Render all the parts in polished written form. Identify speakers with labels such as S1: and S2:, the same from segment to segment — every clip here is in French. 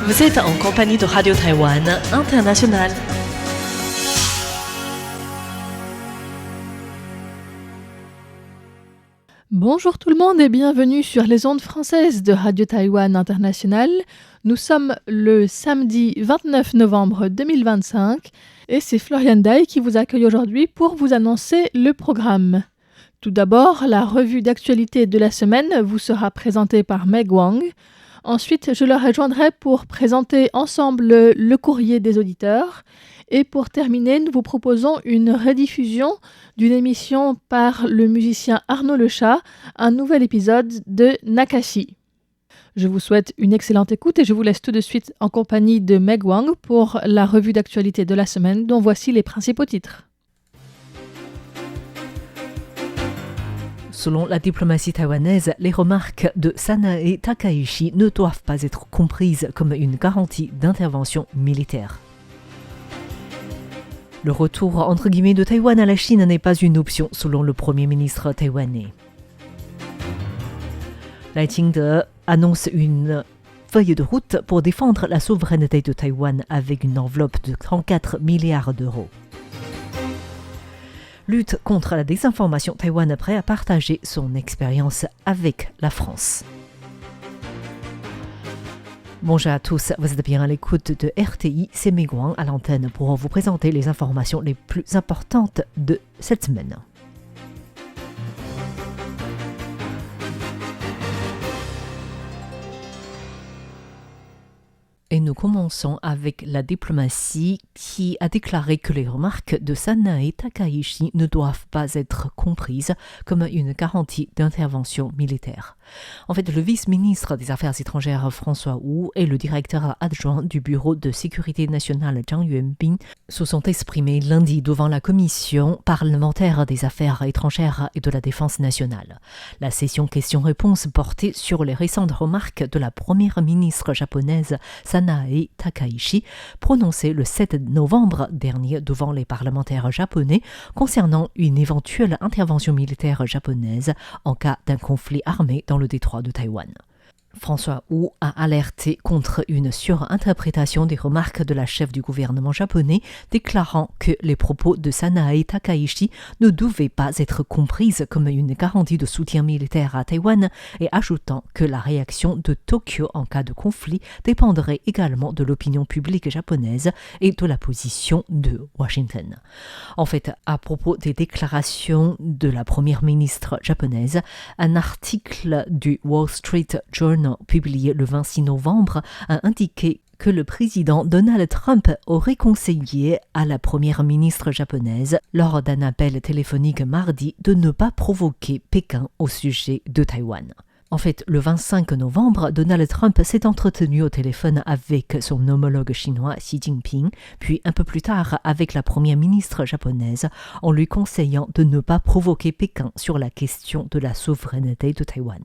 S1: Vous êtes en compagnie de Radio Taïwan International.
S2: Bonjour tout le monde et bienvenue sur les ondes françaises de Radio Taïwan International. Nous sommes le samedi 29 novembre 2025 et c'est Florian Dai qui vous accueille aujourd'hui pour vous annoncer le programme. Tout d'abord, la revue d'actualité de la semaine vous sera présentée par Meg Wang. Ensuite, je le rejoindrai pour présenter ensemble le courrier des auditeurs. Et pour terminer, nous vous proposons une rediffusion d'une émission par le musicien Arnaud Lechat, un nouvel épisode de Nakashi. Je vous souhaite une excellente écoute et je vous laisse tout de suite en compagnie de Meg Wang pour la revue d'actualité de la semaine dont voici les principaux titres.
S3: Selon la diplomatie taïwanaise, les remarques de Sanae Takaichi ne doivent pas être comprises comme une garantie d'intervention militaire. Le retour entre guillemets de Taïwan à la Chine n'est pas une option selon le Premier ministre taïwanais. Lai Ching-te annonce une feuille de route pour défendre la souveraineté de Taïwan avec une enveloppe de 34 milliards d'euros. Lutte contre la désinformation, Taïwan est prêt à partager son expérience avec la France. Bonjour à tous, vous êtes bien à l'écoute de RTI, c'est Meg Wang à l'antenne pour vous présenter les informations les plus importantes de cette semaine. Et nous commençons avec la diplomatie qui a déclaré que les remarques de Sanae Takaichi ne doivent pas être comprises comme une garantie d'intervention militaire. En fait, le vice-ministre des Affaires étrangères François Wu et le directeur adjoint du Bureau de sécurité nationale Zhang Yuanbing se sont exprimés lundi devant la commission parlementaire des Affaires étrangères et de la Défense nationale. La session questions-réponses portait sur les récentes remarques de la première ministre japonaise Sanae Takaichi, prononcée le 7 novembre dernier devant les parlementaires japonais concernant une éventuelle intervention militaire japonaise en cas d'un conflit armé dans le détroit de Taïwan. François Wu a alerté contre une surinterprétation des remarques de la chef du gouvernement japonais, déclarant que les propos de Sanae Takaichi ne devaient pas être comprises comme une garantie de soutien militaire à Taïwan et ajoutant que la réaction de Tokyo en cas de conflit dépendrait également de l'opinion publique japonaise et de la position de Washington. En fait, à propos des déclarations de la première ministre japonaise, un article du Wall Street Journal publié le 26 novembre a indiqué que le président Donald Trump aurait conseillé à la première ministre japonaise, lors d'un appel téléphonique mardi, de ne pas provoquer Pékin au sujet de Taïwan. En fait, le 25 novembre, Donald Trump s'est entretenu au téléphone avec son homologue chinois Xi Jinping, puis un peu plus tard avec la première ministre japonaise, en lui conseillant de ne pas provoquer Pékin sur la question de la souveraineté de Taïwan.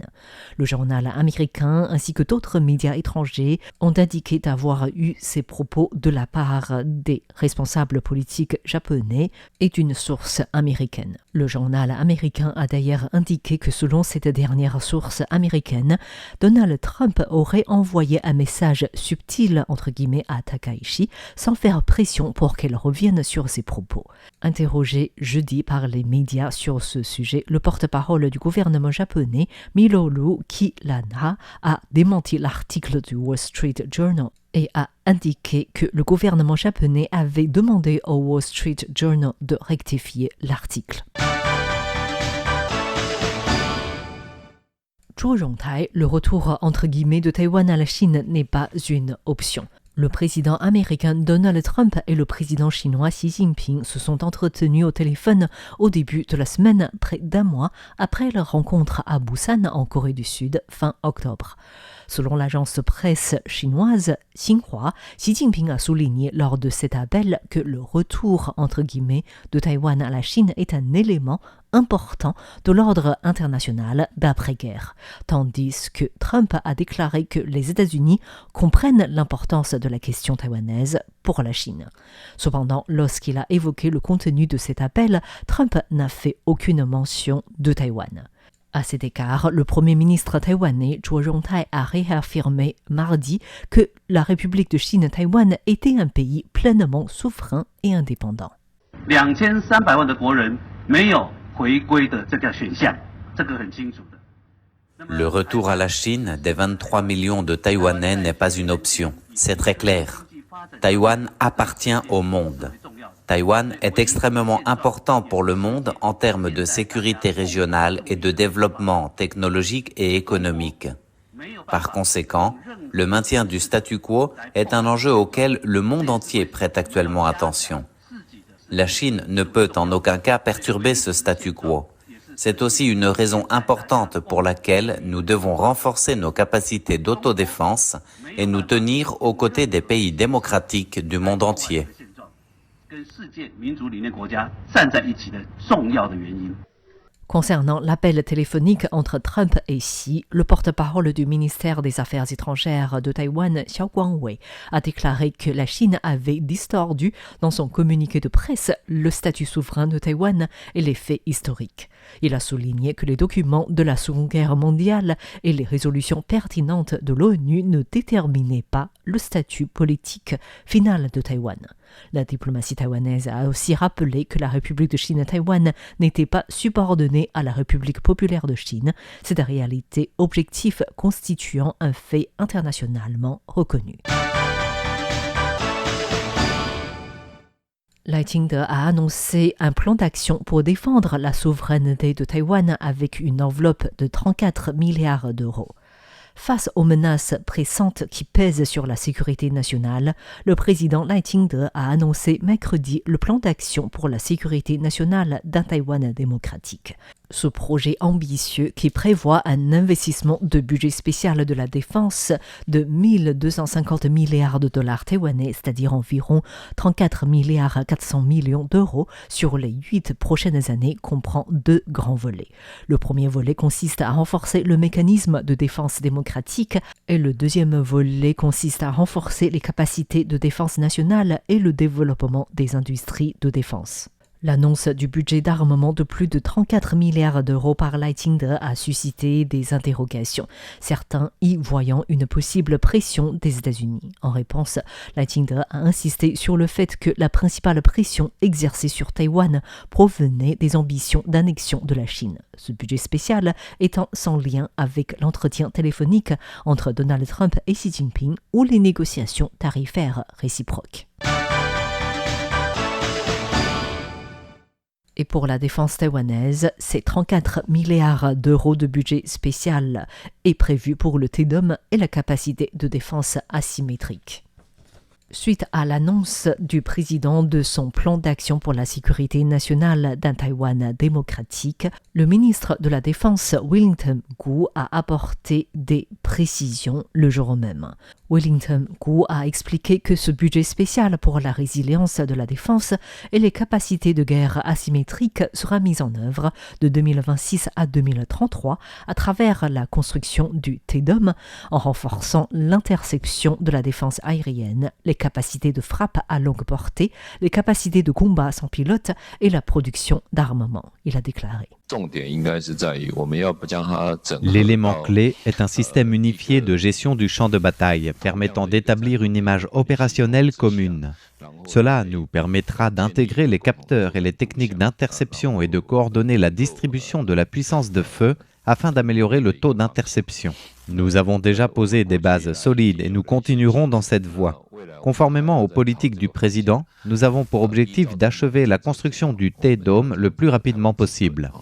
S3: Le journal américain ainsi que d'autres médias étrangers ont indiqué d'avoir eu ces propos de la part des responsables politiques japonais et d'une source américaine. Le journal américain a d'ailleurs indiqué que selon cette dernière source américaine, Donald Trump aurait envoyé un message subtil entre guillemets à Takaichi sans faire pression pour qu'elle revienne sur ses propos. Interrogé jeudi par les médias sur ce sujet, le porte-parole du gouvernement japonais, Milolu Kilana, a démenti l'article du Wall Street Journal et a indiqué que le gouvernement japonais avait demandé au Wall Street Journal de rectifier l'article. Zhuo Rongtai, le retour entre guillemets de Taïwan à la Chine n'est pas une option. Le président américain Donald Trump et le président chinois Xi Jinping se sont entretenus au téléphone au début de la semaine, près d'un mois après leur rencontre à Busan en Corée du Sud fin octobre. Selon l'agence presse chinoise Xinhua, Xi Jinping a souligné lors de cet appel que le retour entre guillemets de Taïwan à la Chine est un élément important de l'ordre international d'après-guerre, tandis que Trump a déclaré que les États-Unis comprennent l'importance de la question taïwanaise pour la Chine. Cependant, lorsqu'il a évoqué le contenu de cet appel, Trump n'a fait aucune mention de Taïwan. À cet égard, le Premier ministre taïwanais Zhuo Rongtai a réaffirmé mardi que la République de Chine-Taïwan était un pays pleinement souverain et indépendant.
S4: 2300万的国人没有回归的这个选项，这个很清楚的。
S5: Le retour à la Chine des 23 millions de Taïwanais n'est pas une option, c'est très clair. Taïwan appartient au monde. Taïwan est extrêmement important pour le monde en termes de sécurité régionale et de développement technologique et économique. Par conséquent, le maintien du statu quo est un enjeu auquel le monde entier prête actuellement attention. La Chine ne peut en aucun cas perturber ce statu quo. C'est aussi une raison importante pour laquelle nous devons renforcer nos capacités d'autodéfense et nous tenir aux côtés des pays démocratiques du monde entier.
S3: Concernant l'appel téléphonique entre Trump et Xi, le porte-parole du ministère des Affaires étrangères de Taïwan, Xiao Guangwei, a déclaré que la Chine avait distordu dans son communiqué de presse le statut souverain de Taïwan et les faits historiques. Il a souligné que les documents de la Seconde Guerre mondiale et les résolutions pertinentes de l'ONU ne déterminaient pas le statut politique final de Taïwan. La diplomatie taïwanaise a aussi rappelé que la République de Chine-Taïwan n'était pas subordonnée à la République populaire de Chine, cette réalité objective constituant un fait internationalement reconnu. Lai Ching-te a annoncé un plan d'action pour défendre la souveraineté de Taïwan avec une enveloppe de 34 milliards d'euros. Face aux menaces pressantes qui pèsent sur la sécurité nationale, le président Lai Ching-te a annoncé mercredi le plan d'action pour la sécurité nationale d'un Taïwan démocratique. Ce projet ambitieux qui prévoit un investissement de budget spécial de la défense de 1250 milliards de dollars taïwanais, c'est-à-dire environ 34 milliards 400 millions d'euros sur les 8 prochaines années, comprend 2 grands volets. Le premier volet consiste à renforcer le mécanisme de défense démocratique et le deuxième volet consiste à renforcer les capacités de défense nationale et le développement des industries de défense. L'annonce du budget d'armement de plus de 34 milliards d'euros par Lai Ching-te a suscité des interrogations, certains y voyant une possible pression des États-Unis. En réponse, Lai Ching-te a insisté sur le fait que la principale pression exercée sur Taïwan provenait des ambitions d'annexion de la Chine. Ce budget spécial étant sans lien avec l'entretien téléphonique entre Donald Trump et Xi Jinping ou les négociations tarifaires réciproques. Et pour la défense taïwanaise, c'est 34 milliards d'euros de budget spécial est prévu pour le TEDOM et la capacité de défense asymétrique. Suite à l'annonce du président de son plan d'action pour la sécurité nationale d'un Taïwan démocratique, le ministre de la Défense Wellington Gu a apporté des précisions le jour même. Wellington Gu a expliqué que ce budget spécial pour la résilience de la défense et les capacités de guerre asymétriques sera mis en œuvre de 2026 à 2033 à travers la construction du TEDOM en renforçant l'intersection de la défense aérienne, les capacités de frappe à longue portée, les capacités de combat sans pilote et la production d'armement. Il a déclaré.
S6: L'élément clé est un système unifié de gestion du champ de bataille, permettant d'établir une image opérationnelle commune. Cela nous permettra d'intégrer les capteurs et les techniques d'interception et de coordonner la distribution de la puissance de feu afin d'améliorer le taux d'interception. Nous avons déjà posé des bases solides et nous continuerons dans cette voie. Conformément aux politiques du président, nous avons pour objectif d'achever la construction du TEDOM le plus rapidement possible.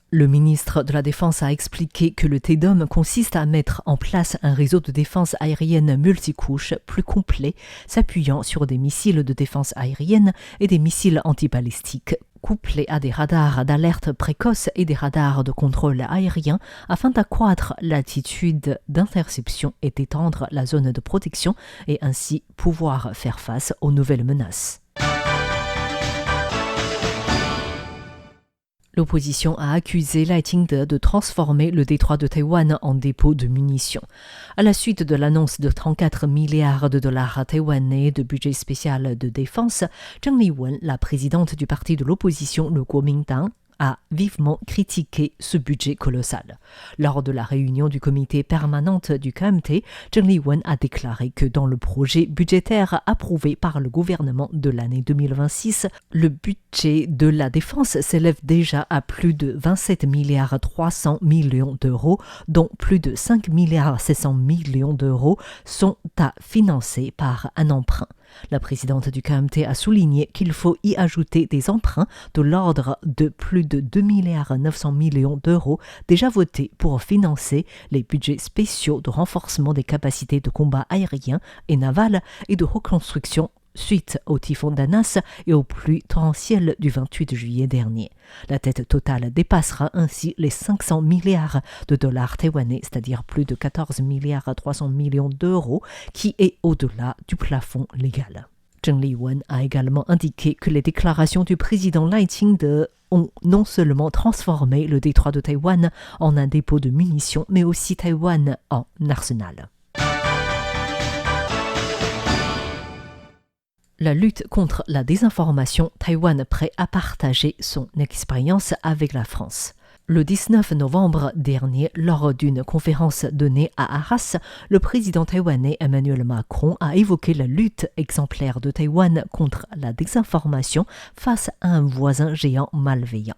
S3: Le ministre de la Défense a expliqué que le TEDOM consiste à mettre en place un réseau de défense aérienne multicouche plus complet, s'appuyant sur des missiles de défense aérienne et des missiles antibalistiques, couplés à des radars d'alerte précoce et des radars de contrôle aérien afin d'accroître l'attitude d'interception et d'étendre la zone de protection et ainsi pouvoir faire face aux nouvelles menaces. L'opposition a accusé Lai Ching-te de transformer le détroit de Taïwan en dépôt de munitions. À la suite de l'annonce de 34 milliards de dollars taïwanais de budget spécial de défense, Zheng Liwen, la présidente du parti de l'opposition, le Kuomintang, a vivement critiqué ce budget colossal. Lors de la réunion du comité permanent du KMT, Zheng Liwen a déclaré que dans le projet budgétaire approuvé par le gouvernement de l'année 2026, le budget de la défense s'élève déjà à plus de 27 milliards 300 millions d'euros, dont plus de 5 milliards 700 millions d'euros sont à financer par un emprunt. La présidente du KMT a souligné qu'il faut y ajouter des emprunts de l'ordre de plus de 2 milliards 900 millions d'euros déjà votés pour financer les budgets spéciaux de renforcement des capacités de combat aérien et naval et de reconstruction suite au typhon Danas et aux pluies torrentielles du 28 juillet dernier. La dette totale dépassera ainsi les 500 milliards de dollars taïwanais, c'est-à-dire plus de 14 milliards 300 millions d'euros, qui est au-delà du plafond légal. Zheng Liwen a également indiqué que les déclarations du président Lai Ching-te ont non seulement transformé le détroit de Taïwan en un dépôt de munitions, mais aussi Taïwan en arsenal. La lutte contre la désinformation, Taïwan prêt à partager son expérience avec la France. Le 19 novembre dernier, lors d'une conférence donnée à Arras, le président taïwanais Emmanuel Macron a évoqué la lutte exemplaire de Taïwan contre la désinformation face à un voisin géant malveillant.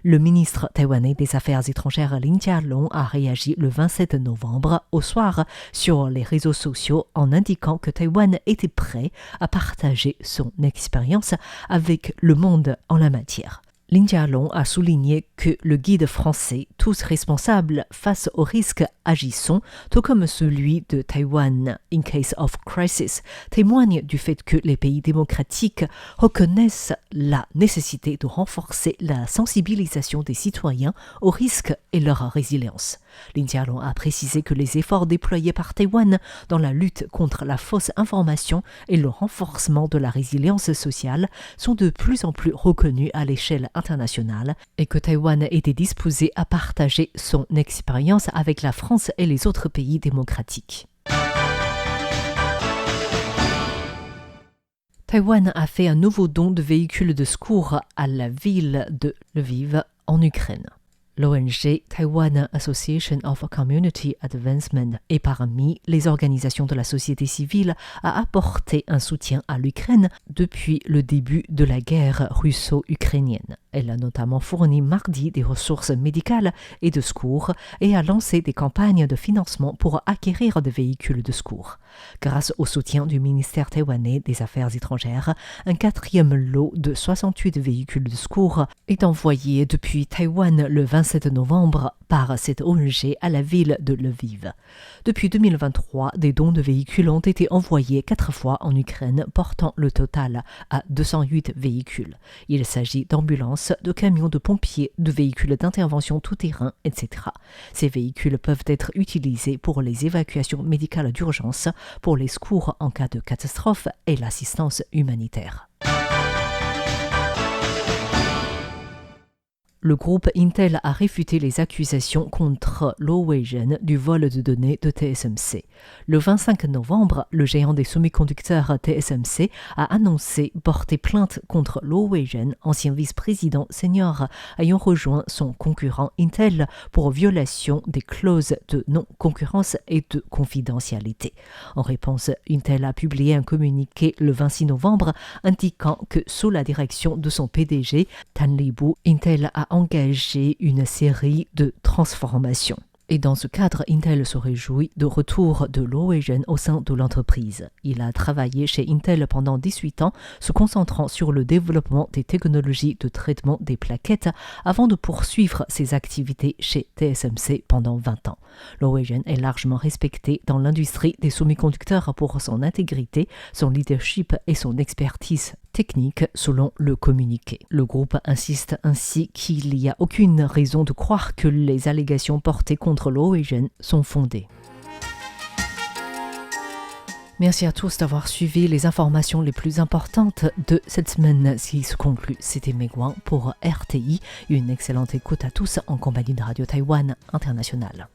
S3: Le ministre taïwanais des Affaires étrangères Lin Jialong a réagi le 27 novembre au soir sur les réseaux sociaux en indiquant que Taïwan était prêt à partager son expérience avec le monde en la matière. Lin Jialong a souligné que le guide français, tous responsables face aux risques agissons, tout comme celui de Taïwan in case of crisis, témoigne du fait que les pays démocratiques reconnaissent la nécessité de renforcer la sensibilisation des citoyens aux risques et leur résilience. Lin Jialong a précisé que les efforts déployés par Taïwan dans la lutte contre la fausse information et le renforcement de la résilience sociale sont de plus en plus reconnus à l'échelle internationale et que Taïwan était disposé à partager son expérience avec la France et les autres pays démocratiques. Taïwan a fait un nouveau don de véhicules de secours à la ville de Lviv en Ukraine. L'ONG Taiwan Association of Community Advancement est parmi les organisations de la société civile à apporter un soutien à l'Ukraine depuis le début de la guerre russo-ukrainienne. Elle a notamment fourni mardi des ressources médicales et de secours et a lancé des campagnes de financement pour acquérir des véhicules de secours. Grâce au soutien du ministère taïwanais des Affaires étrangères, un 4e lot de 68 véhicules de secours est envoyé depuis Taïwan le 27 novembre par cette ONG à la ville de Lviv. Depuis 2023, des dons de véhicules ont été envoyés 4 fois en Ukraine, portant le total à 208 véhicules. Il s'agit d'ambulances, de camions de pompiers, de véhicules d'intervention tout-terrain, etc. Ces véhicules peuvent être utilisés pour les évacuations médicales d'urgence, pour les secours en cas de catastrophe et l'assistance humanitaire. Le groupe Intel a réfuté les accusations contre Lowegen du vol de données de TSMC. Le 25 novembre, le géant des semi-conducteurs TSMC a annoncé porter plainte contre Lowegen, ancien vice-président senior ayant rejoint son concurrent Intel pour violation des clauses de non-concurrence et de confidentialité. En réponse, Intel a publié un communiqué le 26 novembre indiquant que sous la direction de son PDG, Tan Libu, Intel a engagé une série de transformations. Et dans ce cadre, Intel se réjouit de retour de Lowegen au sein de l'entreprise. Il a travaillé chez Intel pendant 18 ans, se concentrant sur le développement des technologies de traitement des plaquettes avant de poursuivre ses activités chez TSMC pendant 20 ans. Lowegen est largement respecté dans l'industrie des semi-conducteurs pour son intégrité, son leadership et son expertise technique selon le communiqué. Le groupe insiste ainsi qu'il n'y a aucune raison de croire que les allégations portées contre Lowegen sont fondées. Merci à tous d'avoir suivi les informations les plus importantes de cette semaine qui se conclut. C'était Megwan pour RTI. Une excellente écoute à tous en compagnie de Radio Taïwan International.